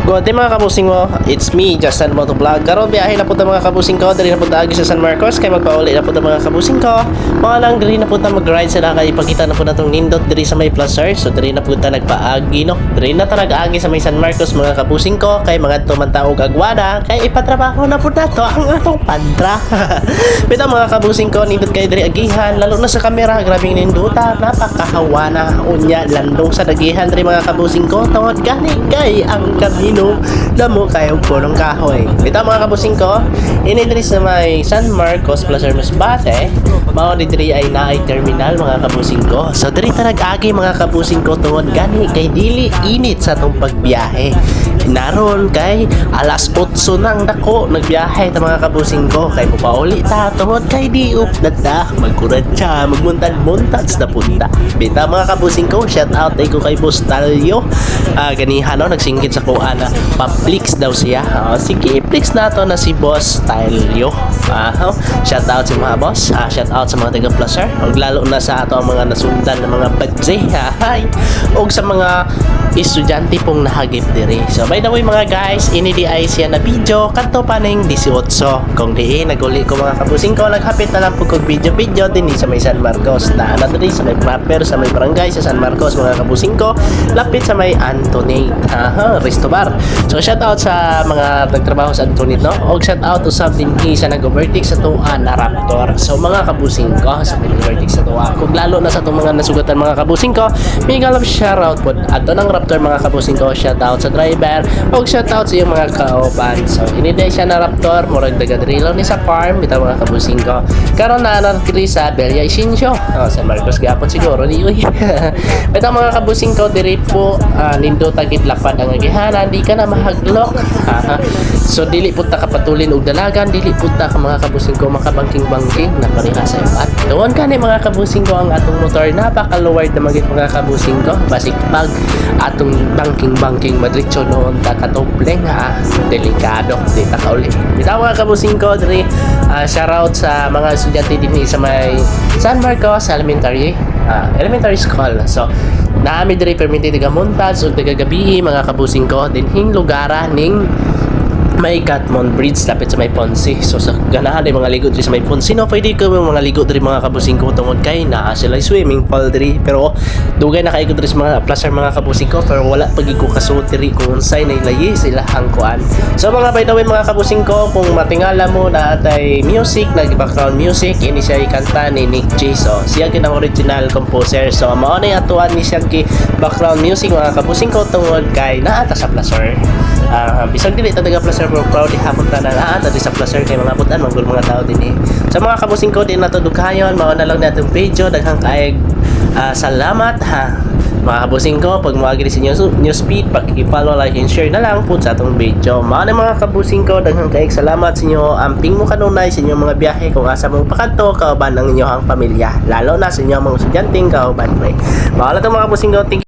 Good day mga kabusing mo, it's me, Justin Motovlog. Karon biyahe na po mga kabusing ko, dali na po agi sa San Marcos, kay magpauli na po mga kabusing ko. Mga lang dali na po mag-ride sila, kay ipakita na po natong nindot diri sa may placer. So dali na po nagpaagi no, dali na nag-agi sa may San Marcos mga kabusing ko, kay mga tumantaog agwada, kay ipatrabaho na po nato ang atong pantra. Bitaw mga kabusing ko, nindot kay diri agihan, lalo na sa kamera, grabing ninduta, napakahawa na unya landong sa dagihan diri mga kabusing ko, tungod gani kay ang kamino damo kayo punong kahoy. Bitaw mga kabusing ko, inidiri sa may San Marcos Placer Masbate, mao diri ay naay terminal mga kabusing ko. So diri nag-agi mga kabusing ko tungod gani kay dili init sa atong pagbiyahe. Naron kay alas 8 nang dako nagbiyahe ta mga kabusing ko, kay pupauli ta tungod kay di updata magkuratsa magmuntad-muntad sa punta. Bitaw mga kabusing ko, shout out ay ko kay Boss Talyo. Ganihan no, nagsinggit sa kuan na pa-flix daw siya. Sige, i-flix nato na si Boss Talyo. Shout out sa mga boss, shout out sa mga taga Placer, ug lalo na sa ato ang mga nasundan ng mga badje ug sa mga estudyante pong nahagip diri. So by the way mga guys, ini di ay siya na video kadto pa ning 18. Kung di naguli ko mga kabusing ko, naghapit na lang po kog video din sa may San Marcos na diri sa may proper sa may barangay sa San Marcos mga kabusing ko, lapit sa may Antonate Resto Bar. So shout out sa mga nagtrabaho sa Antonate no, og shout out to sa dinhi sa nag-overtake sa tuwa na Raptor. So mga kabusing ko, sa nag-overtake sa tuwa, kung lalo na sa itong mga nasugatan mga kabusing ko, may galap shout out po ato ng Raptor mga kabusing ko. Shout out sa driver og shout out sa iyong mga kauban. So iniday siya na Raptor, murag dagadrilo ni sa farm bitaw mga kabusing ko. Karon na diri sa Belia Isincio, San Marcos gapon siguro di uy. Bitaw mga kabusing ko, diri po nindo tagit lapad ang agihanan, di ka na mahaglok. So dili po ta kapatulin og dalagan, dili po ta ka mga kabusing ko makabangking-bangking na pareha sa ipat. Doon ka ni mga kabusing ko ang atong motor napaka-lowered na magit mga kabusing ko, basig pag atong bangking-bangking madritso noon takatobleng delikado di ta kauli. Bitaw mga kabusing ko, diri shout out sa mga estudyante dinhi sa may San Marcos Elementary School. So naami diri permitted taga montage ug taga gabi mga kabusing ko dinhing lugara ning may Catmon Bridge lapit sa may Ponce. So sa ganahan ay mga ligo diri sa may Ponce no, pwede ko mga ligo diri mga kabusing ko tungod kay naa sila swimming pool diri, pero dugay na kay ko diri sa mga placer mga kabusing ko, pero wala pagi ko kasuot diri kung unsay nailayi sila ang kuan. So mga by the way mga kabusing ko, kung matingala mo na atay music, nag-background music, ini siya ikanta ni Nick J. So siya ginang original composer. So mao na atuan ni siya ki background music mga kabusing ko tungod kay naa ta sa placer. Bisag dili ta taga placer, pero proud hapon ta na ta sa placer kay mga butan manggul mga tao dinhi. Sa mga kabusing ko din nato dughayon, mao na lang natong video, daghang kaayog salamat mga kabusing ko. Pag moagi sa news feed, paki-follow, like and share na lang po sa atong video. Mao na mga kabusing ko, daghang kaayog salamat sa inyo. Amping mo kanunay sa inyong mga biyahe kung asa mo pakanto kauban ang inyong pamilya, lalo na sa inyong mga estudyanteng kauban. Mao na to mga kabusing ko.